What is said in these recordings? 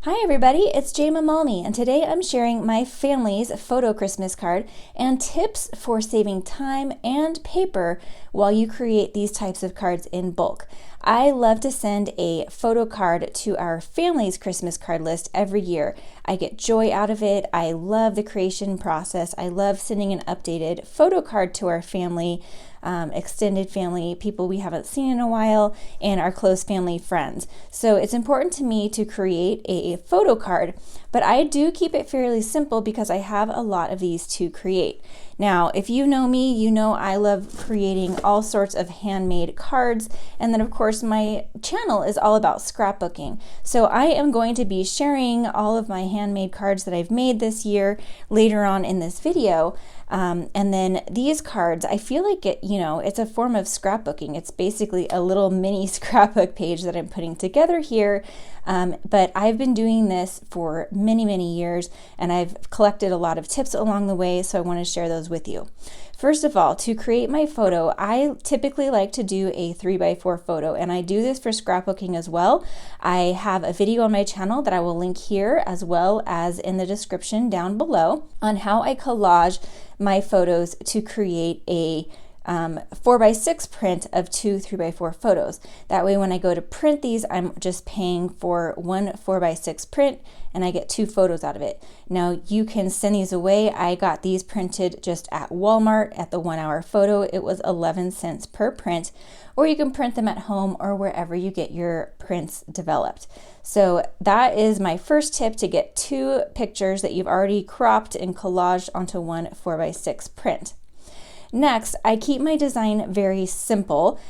Hi everybody, it's Jay Mamalny, and today I'm sharing my family's photo Christmas card and tips for saving time and paper while you create these types of cards in bulk. I love to send a photo card to our family's Christmas card list every year. I get joy out of it. I love the creation process. I love sending an updated photo card to our family, extended family, people we haven't seen in a while, and our close family friends. So it's important to me to create a photo card, but I do keep it fairly simple because I have a lot of these to create. Now, if you know me, you know I love creating all sorts of handmade cards, and then of course my channel is all about scrapbooking. So I am going to be sharing all of my handmade cards that I've made this year later on in this video. And then these cards, I feel like it's a form of scrapbooking. It's basically a little mini scrapbook page that I'm putting together here. But I've been doing this for many years, and I've collected a lot of tips along the way, so I want to share those with you. First of all, to create my photo, I typically like to do a 3x4 photo, and I do this for scrapbooking as well. I have a video on my channel that I will link here as well as in the description down below on how I collage my photos to create a 4x6 print of two 3x4 photos. That way when I go to print these, I'm just paying for one 4x6 print and I get two photos out of it. Now you can send these away. I got these printed just at Walmart at the 1 hour photo. It was 11 cents per print, or you can print them at home or wherever you get your prints developed. So that is my first tip, to get two pictures that you've already cropped and collaged onto one 4x6 print. Next, I keep my design very simple,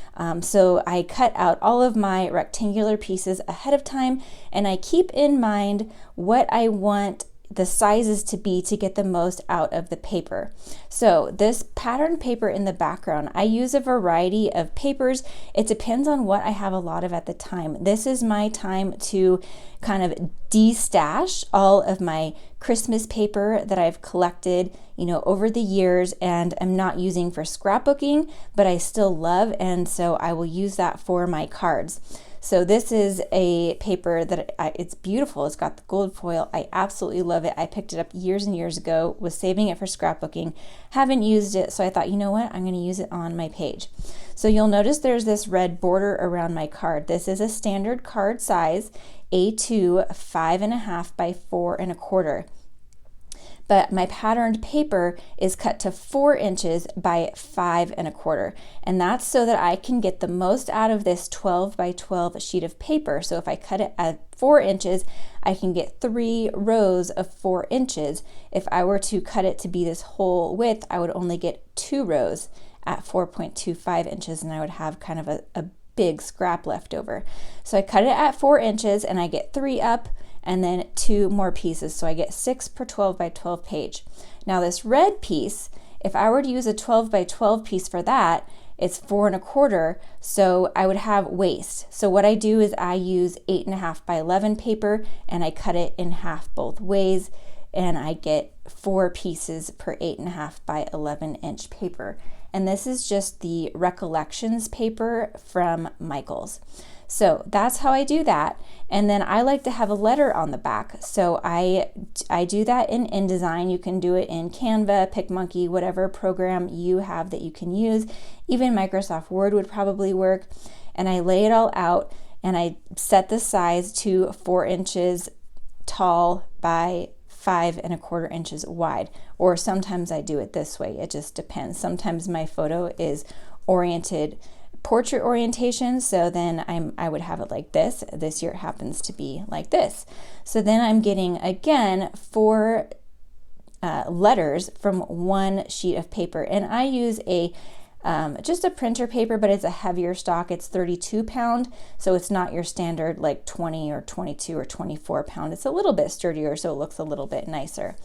so I cut out all of my rectangular pieces ahead of time, and I keep in mind what I want the sizes to be to get the most out of the paper. So this pattern paper in the background, I use a variety of papers. It depends on what I have a lot of at the time. This is my time to kind of de-stash all of my Christmas paper that I've collected, over the years and I'm not using for scrapbooking, but I still love, and so I will use that for my cards. So this is a paper that it's beautiful. It's got the gold foil. I absolutely love it. I picked it up years and years ago, was saving it for scrapbooking, haven't used it, so I thought, you know what, I'm going to use it on my page. So you'll notice there's this red border around my card. This is a standard card size, A2 5.5 by 4.25. But my patterned paper is cut to 4 inches by 5.25. And that's so that I can get the most out of this 12 by 12 sheet of paper. So if I cut it at 4 inches, I can get 3 rows of 4 inches. If I were to cut it to be this whole width, I would only get 2 rows at 4.25 inches, and I would have kind of a big scrap left over. So I cut it at 4 inches and I get 3 up, and then 2 more pieces. So I get 6 per 12 by 12 page. Now this red piece, if I were to use a 12 by 12 piece for that, it's 4.25, so I would have waste. So what I do is I use 8.5 by 11 paper and I cut it in half both ways, and I get 4 pieces per 8.5 by 11 inch paper. And this is just the Recollections paper from Michaels. So that's how I do that. And then I like to have a letter on the back. So I do that in InDesign. You can do it in Canva, PicMonkey, whatever program you have that you can use. Even Microsoft Word would probably work. And I lay it all out and I set the size to 4 inches tall by 5.25 inches wide. Or sometimes I do it this way. It just depends. Sometimes my photo is oriented portrait orientation, so then I would have it like this. This year it happens to be like this. So then I'm getting again 4 letters from 1 sheet of paper, and I use a just a printer paper, but it's a heavier stock. It's 32 pound, so it's not your standard like 20 or 22 or 24 pound. It's a little bit sturdier, so it looks a little bit nicer.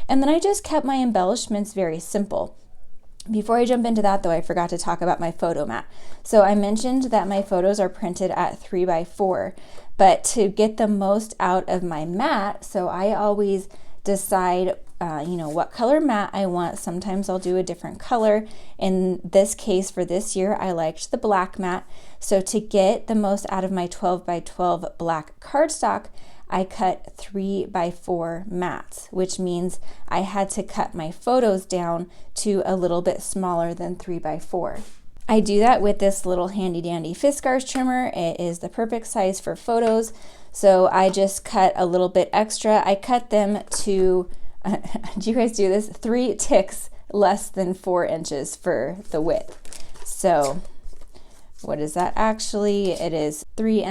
And then I just kept my embellishments very simple. Before I jump into that though, I forgot to talk about my photo mat. So I mentioned that my photos are printed at 3x4, but to get the most out of my mat, so I always decide what color mat I want. Sometimes I'll do a different color. In this case, for this year, I liked the black mat. So to get the most out of my 12 by 12 black cardstock, I cut 3x4 mats, which means I had to cut my photos down to a little bit smaller than 3x4. I do that with this little handy dandy Fiskars trimmer. It is the perfect size for photos. So I just cut a little bit extra. I cut them to, do you guys do this? 3 ticks less than 4 inches for the width. So what is that actually? It is 3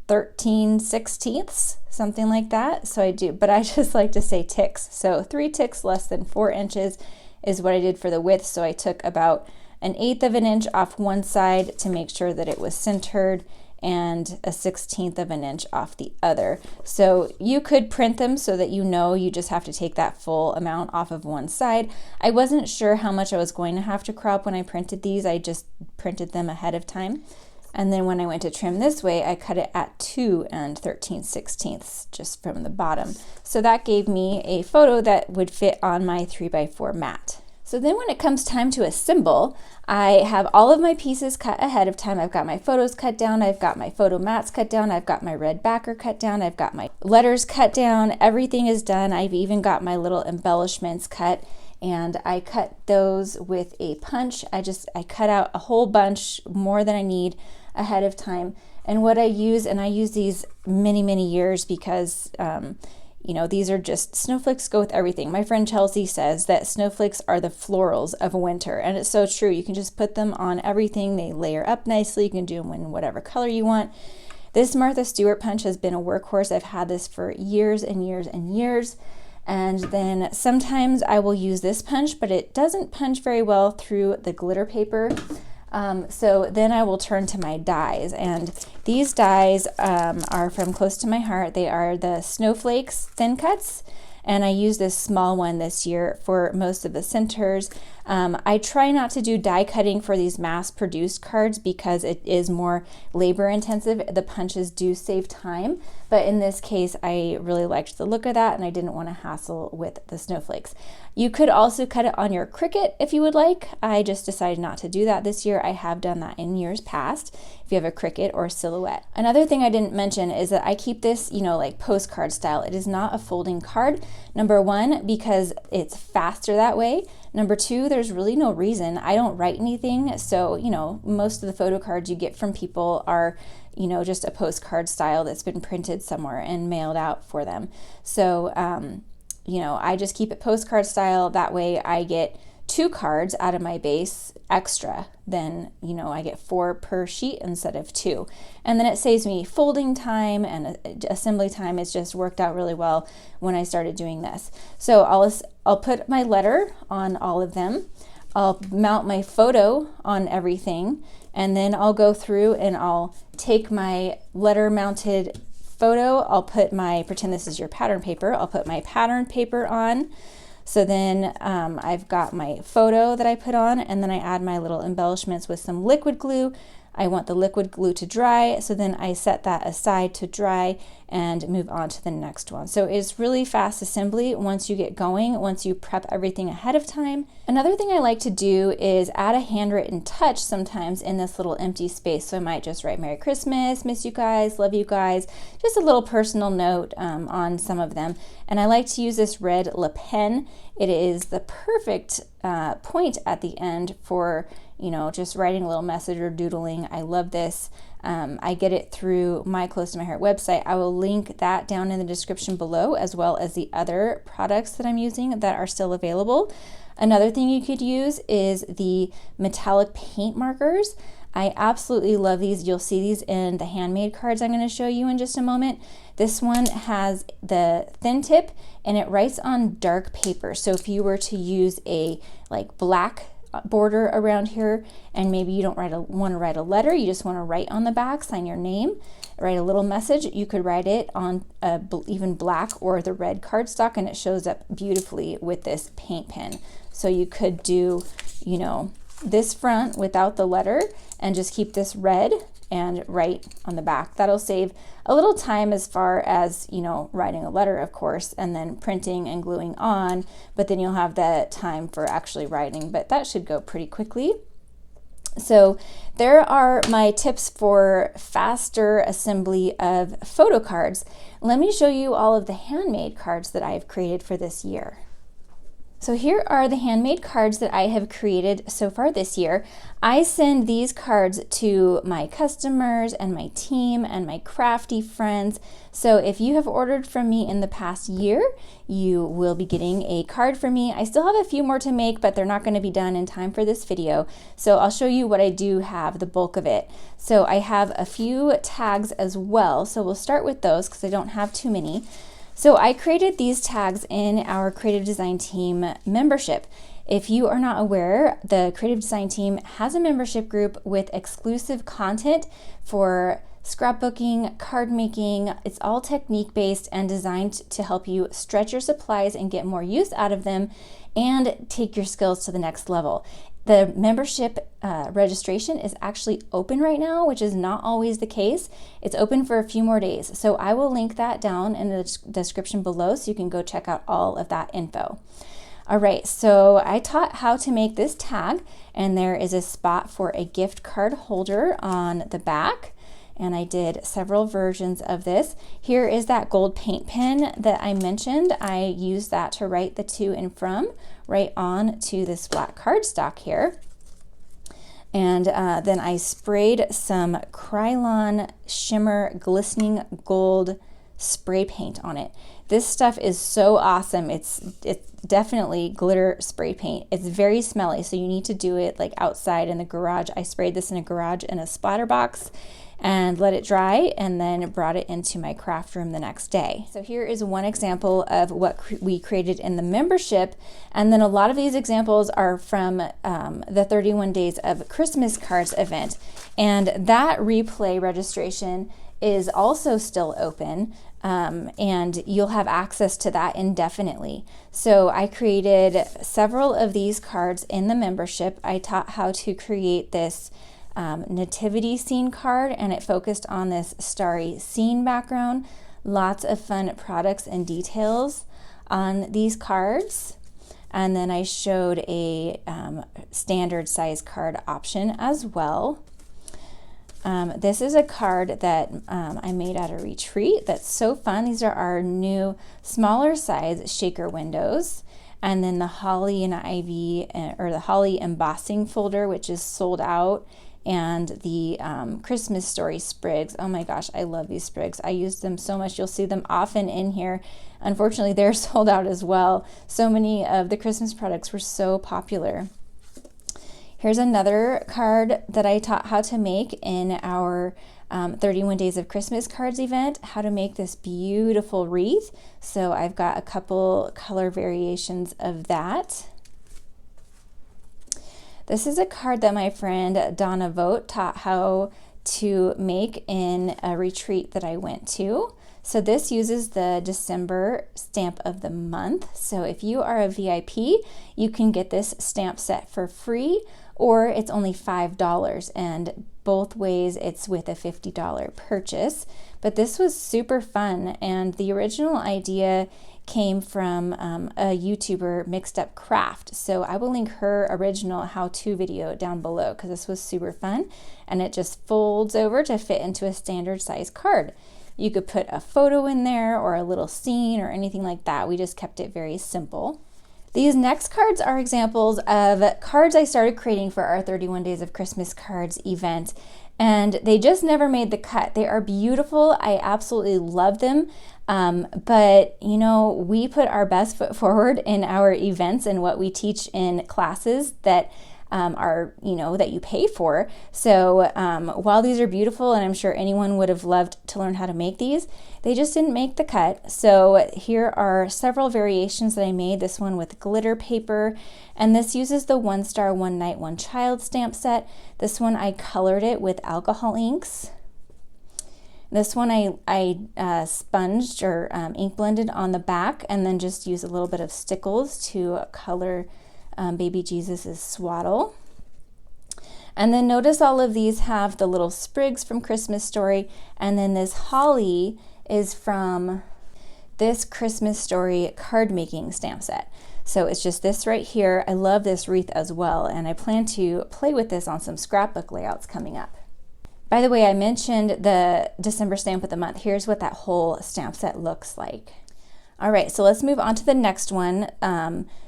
13/16, something like that. So I do, but I just like to say ticks. So 3 ticks less than 4 inches is what I did for the width. So I took about 1/8 of an inch off one side to make sure that it was centered, and 1/16 of an inch off the other. So you could print them so that you just have to take that full amount off of one side. I wasn't sure how much I was going to have to crop when I printed these. I just printed them ahead of time. And then when I went to trim this way, I cut it at 2 13/16 just from the bottom. So that gave me a photo that would fit on my 3x4 mat. So then when it comes time to assemble, I have all of my pieces cut ahead of time. I've got my photos cut down, I've got my photo mats cut down, I've got my red backer cut down, I've got my letters cut down, everything is done. I've even got my little embellishments cut, and I cut those with a punch. I cut out a whole bunch, more than I need, ahead of time. And what I use these many years because these are just, snowflakes go with everything. My friend Chelsea says that snowflakes are the florals of winter, and it's so true. You can just put them on everything. They layer up nicely. You can do them in whatever color you want. This Martha Stewart punch has been a workhorse. I've had this for years and years and years. And then sometimes I will use this punch, but it doesn't punch very well through the glitter paper. So then I will turn to my dies, and these dies are from close to my heart. They are the Snowflakes thin cuts, and I use this small one this year for most of the centers. I try not to do die cutting for these mass-produced cards because it is more labor-intensive. The punches do save time, but in this case, I really liked the look of that, and I didn't want to hassle with the snowflakes. You could also cut it on your Cricut if you would like. I just decided not to do that this year. I have done that in years past, if you have a Cricut or Silhouette. Another thing I didn't mention is that I keep this, like postcard style. It is not a folding card. Number one, because it's faster that way. Number two, there's really no reason. I don't write anything, so most of the photo cards you get from people are just a postcard style that's been printed somewhere and mailed out for them. So I just keep it postcard style. That way I get 2 cards out of my base extra. Then I get 4 per sheet instead of 2, and then it saves me folding time and assembly time. It's just worked out really well when I started doing this. So I'll put my letter on all of them. I'll mount my photo on everything, and then I'll go through and I'll take my letter mounted photo. I'll put pretend this is your pattern paper. I'll put my pattern paper on. So then I've got my photo that I put on, and then I add my little embellishments with some liquid glue. I want the liquid glue to dry, so then I set that aside to dry and move on to the next one. So it's really fast assembly once you get going, once you prep everything ahead of time. Another thing I like to do is add a handwritten touch sometimes in this little empty space. So I might just write Merry Christmas, miss you guys, love you guys, just a little personal note on some of them. And I like to use this red Le Pen. It is the perfect point at the end for just writing a little message or doodling. I love this. I get it through my Close to My Heart website. I will link that down in the description below, as well as the other products that I'm using that are still available. Another thing you could use is the metallic paint markers. I absolutely love these. You'll see these in the Handmade cards I'm going to show you in just a moment. This one has the thin tip, and it writes on dark paper. So if you were to use a black border around here, and maybe you don't want to write a letter, you just want to write on the back, sign your name, write a little message, you could write it on even black or the red cardstock, and it shows up beautifully with this paint pen. So you could do this front without the letter and just keep this red and write on the back. That'll save a little time as far as writing a letter, of course, and then printing and gluing on, but then you'll have the time for actually writing, but that should go pretty quickly. So there are my tips for faster assembly of photo cards. Let me show you all of the handmade cards that I've created for this year. So here are the handmade cards that I have created so far this year. I send these cards to my customers and my team and my crafty friends. So if you have ordered from me in the past year, you will be getting a card from me. I still have a few more to make, but they're not going to be done in time for this video. So I'll show you what I do have, the bulk of it. So I have a few tags as well. So we'll start with those because I don't have too many. So I created these tags in our creative design team membership. If you are not aware, the creative design team has a membership group with exclusive content for scrapbooking, card making. It's all technique based and designed to help you stretch your supplies and get more use out of them and take your skills to the next level. The membership registration is actually open right now, which is not always the case. It's open for a few more days. So I will link that down in the description below so you can go check out all of that info. All right, so I taught how to make this tag, and there is a spot for a gift card holder on the back. And I did several versions of this. Here is that gold paint pen that I mentioned. I used that to write the to and from right on to this flat cardstock here. And then I sprayed some Krylon Shimmer Glistening Gold spray paint on it. This stuff is so awesome. It's definitely glitter spray paint. It's very smelly, so you need to do it like outside in the garage. I sprayed this in a garage in a splatter box and let it dry, and then brought it into my craft room the next day. So here is one example of what we created in the membership, and then a lot of these examples are from the 31 Days of Christmas Cards event, and that replay registration is also still open, and you'll have access to that indefinitely. So I created several of these cards in the membership. I taught how to create this nativity scene card, and it focused on this starry scene background. Lots of fun products and details on these cards. And then I showed a standard size card option as well. This is a card that I made at a retreat that's so fun. These are our new smaller size shaker windows. And then the holly and ivy, or the holly embossing folder, which is sold out. And the Christmas story sprigs. Oh my gosh, I love these sprigs. I use them so much. You'll see them often in here. Unfortunately, they're sold out as well. So many of the Christmas products were so popular. Here's another card that I taught how to make in our 31 Days of Christmas Cards event, how to make this beautiful wreath. So I've got a couple color variations of that. This is a card that my friend Donna Vogt taught how to make in a retreat that I went to. So this uses the December stamp of the month. So if you are a VIP, you can get this stamp set for free, or it's only $5, and both ways it's with a $50 purchase. But this was super fun, and the original idea came from a YouTuber, Mixed Up Craft. So I will link her original how-to video down below because this was super fun, and it just folds over to fit into a standard size card. You could put a photo in there or a little scene or anything like that. We just kept it very simple. These next cards are examples of cards I started creating for our 31 Days of Christmas Cards event, and they just never made the cut. They are beautiful. I absolutely love them. But you know, we put our best foot forward in our events and what we teach in classes that are, that you pay for. So while these are beautiful, and I'm sure anyone would have loved to learn how to make these, they just didn't make the cut. So here are several variations that I made. This one with glitter paper, and this uses the One Star, One Night, One Child stamp set. This one I colored it with alcohol inks. This one I sponged or ink blended on the back, and then just used a little bit of stickles to color baby Jesus's swaddle. And then notice all of these have the little sprigs from Christmas Story, and then this holly is from this Christmas Story card making stamp set. So it's just this right here. I love this wreath as well, and I plan to play with this on some scrapbook layouts coming up. By the way, I mentioned the December stamp of the month. Here's what that whole stamp set looks like. All right, so let's move on to the next one.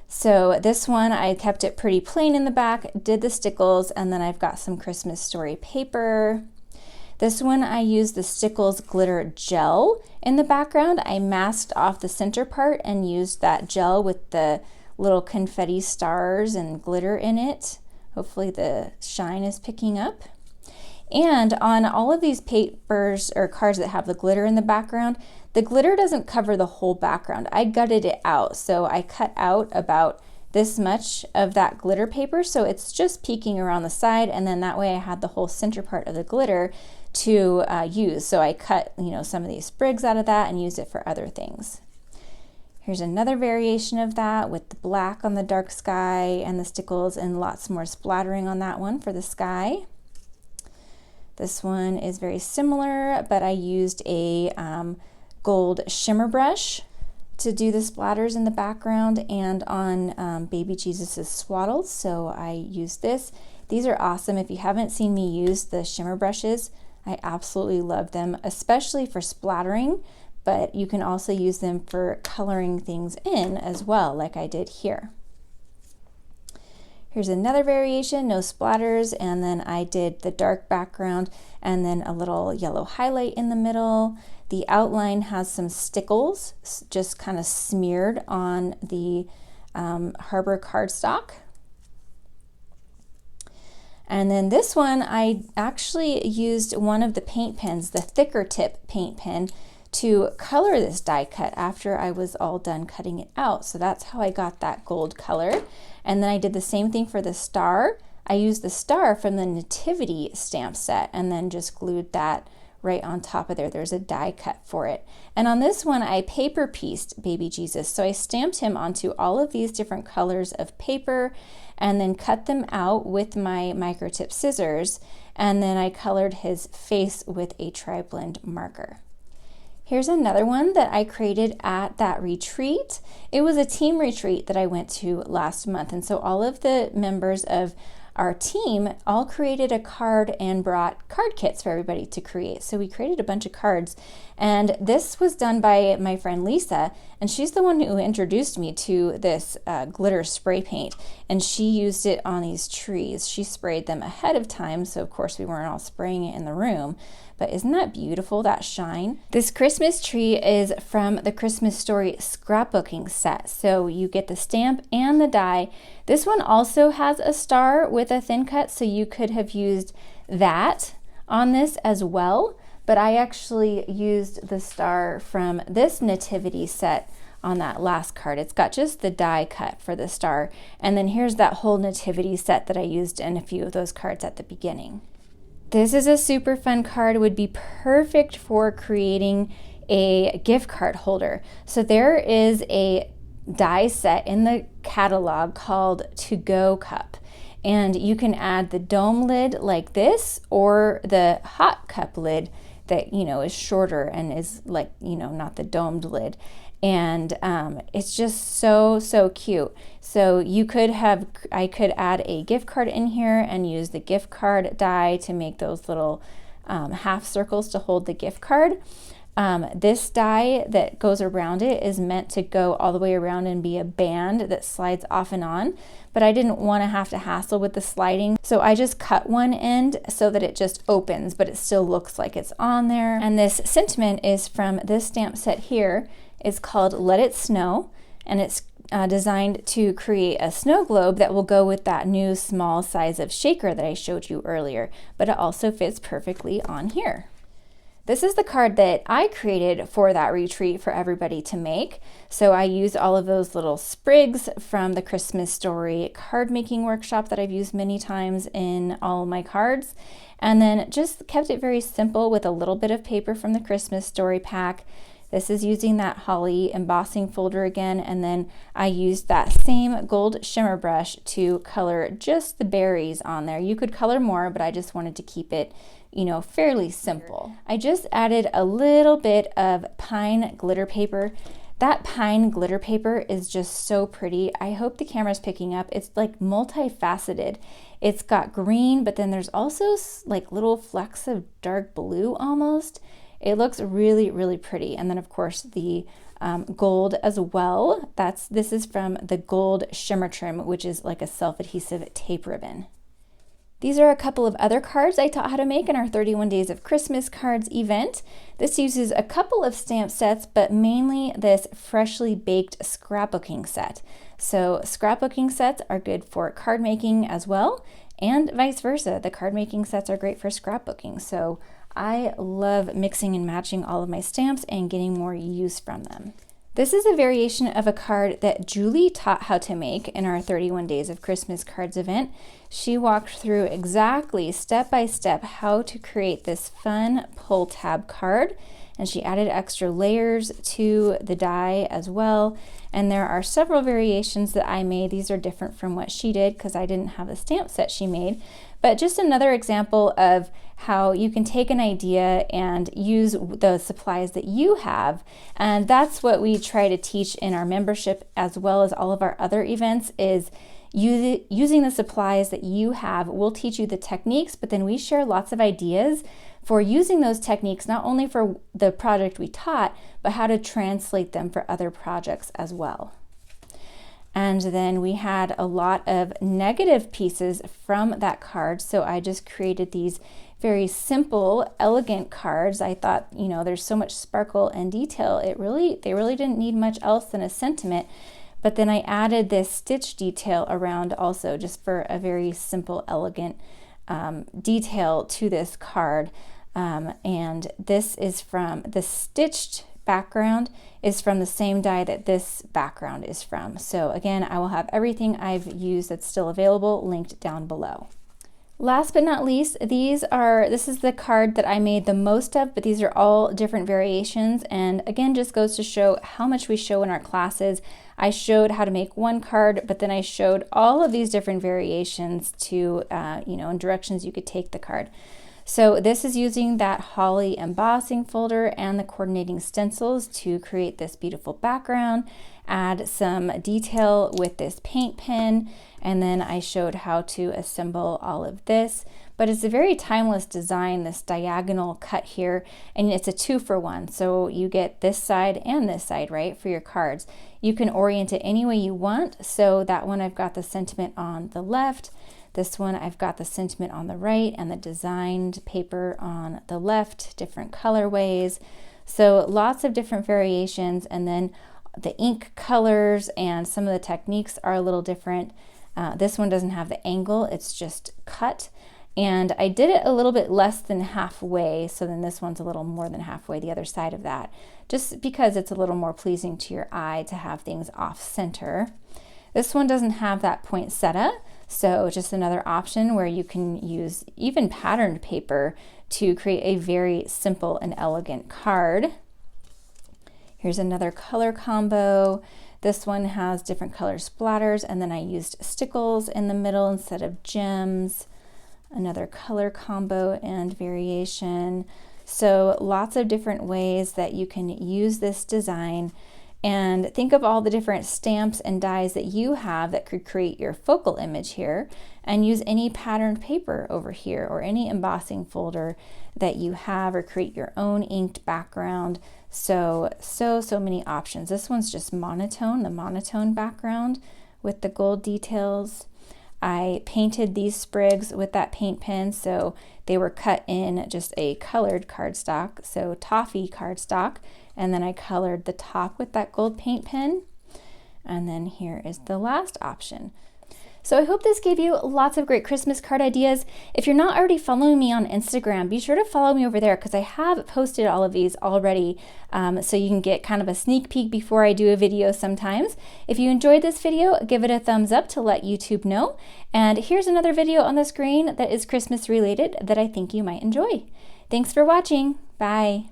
So this one, I kept it pretty plain in the back, did the stickles, and then I've got some Christmas story paper. This one, I used the Stickles glitter gel in the background. I masked off the center part and used that gel with the little confetti stars and glitter in it. Hopefully the shine is picking up. And on all of these papers or cards that have the glitter in the background, the glitter doesn't cover the whole background. I gutted it out, so I cut out about this much of that glitter paper, so it's just peeking around the side, and then that way I had the whole center part of the glitter to use. So I cut, some of these sprigs out of that and used it for other things. Here's another variation of that with the black on the dark sky and the stickles, and lots more splattering on that one for the sky. This one is very similar, but I used a gold shimmer brush to do the splatters in the background and on baby Jesus's swaddles. So I used this. These are awesome. If you haven't seen me use the shimmer brushes, I absolutely love them, especially for splattering, but you can also use them for coloring things in as well, like I did here. Here's another variation, no splatters, and then I did the dark background and then a little yellow highlight in the middle. The outline has some stickles just kind of smeared on the Harbor cardstock. And then this one, I actually used one of the paint pens, the thicker tip paint pen, to color this die cut after I was all done cutting it out. So that's how I got that gold color. And then I did the same thing for the star. I used the star from the Nativity stamp set and then just glued that right on top of there. There's a die cut for it. And on this one, I paper pieced baby Jesus. So I stamped him onto all of these different colors of paper and then cut them out with my micro tip scissors. And then I colored his face with a tri-blend marker. Here's another one that I created at that retreat. It was a team retreat that I went to last month. And so all of the members of our team all created a card and brought card kits for everybody to create. So we created a bunch of cards, and this was done by my friend Lisa, and she's the one who introduced me to this glitter spray paint, and she used it on these trees. She sprayed them ahead of time, so of course we weren't all spraying it in the room. But isn't that beautiful, that shine? This Christmas tree is from the Christmas Story scrapbooking set. So you get the stamp and the die. This one also has a star with a thin cut, so you could have used that on this as well. But I actually used the star from this nativity set on that last card. It's got just the die cut for the star. And then here's that whole nativity set that I used in a few of those cards at the beginning. This is a super fun card, would be perfect for creating a gift card holder. So there is a die set in the catalog called To Go Cup. And you can add the dome lid like this or the hot cup lid that, is shorter and is like, not the domed lid. And it's just so cute. So I could add a gift card in here and use the gift card die to make those little half circles to hold the gift card. This die that goes around it is meant to go all the way around and be a band that slides off and on, but I didn't want to have to hassle with the sliding, so I just cut one end so that it just opens, but it still looks like it's on there. And this sentiment is from this stamp set here. It's called Let It Snow, and it's designed to create a snow globe that will go with that new small size of shaker that I showed you earlier, but it also fits perfectly on here. This is the card that I created for that retreat for everybody to make. So I used all of those little sprigs from the Christmas Story card making workshop that I've used many times in all of my cards, and then just kept it very simple with a little bit of paper from the Christmas Story pack. This is using that holly embossing folder again, and then I used that same gold shimmer brush to color just the berries on there. You could color more, but I just wanted to keep it, fairly simple. I just added a little bit of pine glitter paper. That pine glitter paper is just so pretty. I hope the camera's picking up. It's like multifaceted. It's got green, but then there's also like little flecks of dark blue almost. It looks really, really pretty. And then of course the gold as well. This is from the Gold Shimmer Trim, which is like a self-adhesive tape ribbon. These are a couple of other cards I taught how to make in our 31 Days of Christmas Cards event. This uses a couple of stamp sets, but mainly this freshly baked scrapbooking set. So scrapbooking sets are good for card making as well, and vice versa. The card making sets are great for scrapbooking. So I love mixing and matching all of my stamps and getting more use from them. This is a variation of a card that Julie taught how to make in our 31 Days of Christmas Cards event. She walked through exactly step by step how to create this fun pull tab card, and she added extra layers to the die as well. And there are several variations that I made. These are different from what she did because I didn't have the stamp set she made. But just another example of how you can take an idea and use the supplies that you have. And that's what we try to teach in our membership as well as all of our other events is using the supplies that you have. We'll teach you the techniques, but then we share lots of ideas for using those techniques, not only for the project we taught, but how to translate them for other projects as well. And then we had a lot of negative pieces from that card. So I just created these very simple, elegant cards. I thought, you know, there's so much sparkle and detail. They really didn't need much else than a sentiment. But then I added this stitch detail around also just for a very simple, elegant detail to this card. And this is from the stitched background is from the same die that this background is from. So again, I will have everything I've used that's still available linked down below. Last but not least, this is the card that I made the most of, but these are all different variations, and again just goes to show how much we show in our classes. I showed how to make one card, but then I showed all of these different variations to and directions you could take the card. So this is using that holly embossing folder and the coordinating stencils to create this beautiful background, add some detail with this paint pen, and then I showed how to assemble all of this. But it's a very timeless design, this diagonal cut here, and it's a 2-for-1. So you get this side and this side, right, for your cards. You can orient it any way you want. So that one I've got the sentiment on the left. This one I've got the sentiment on the right and the designed paper on the left, different colorways. So lots of different variations, and then the ink colors and some of the techniques are a little different. This one doesn't have the angle, it's just cut. And I did it a little bit less than halfway, so then this one's a little more than halfway, the other side of that, just because it's a little more pleasing to your eye to have things off center. This one doesn't have that poinsettia, so just another option where you can use even patterned paper to create a very simple and elegant card. Here's another color combo. This one has different color splatters, and then I used stickles in the middle instead of gems. Another color combo and variation. So lots of different ways that you can use this design, and think of all the different stamps and dies that you have that could create your focal image here, and use any patterned paper over here or any embossing folder that you have, or create your own inked background. So many options. This one's just monotone, the monotone background with the gold details. I painted these sprigs with that paint pen, so they were cut in just a colored cardstock, so Toffee cardstock, and then I colored the top with that gold paint pen. And then here is the last option. So I hope this gave you lots of great Christmas card ideas. If you're not already following me on Instagram, be sure to follow me over there because I have posted all of these already, so you can get kind of a sneak peek before I do a video sometimes. If you enjoyed this video, give it a thumbs up to let YouTube know. And here's another video on the screen that is Christmas related that I think you might enjoy. Thanks for watching. Bye.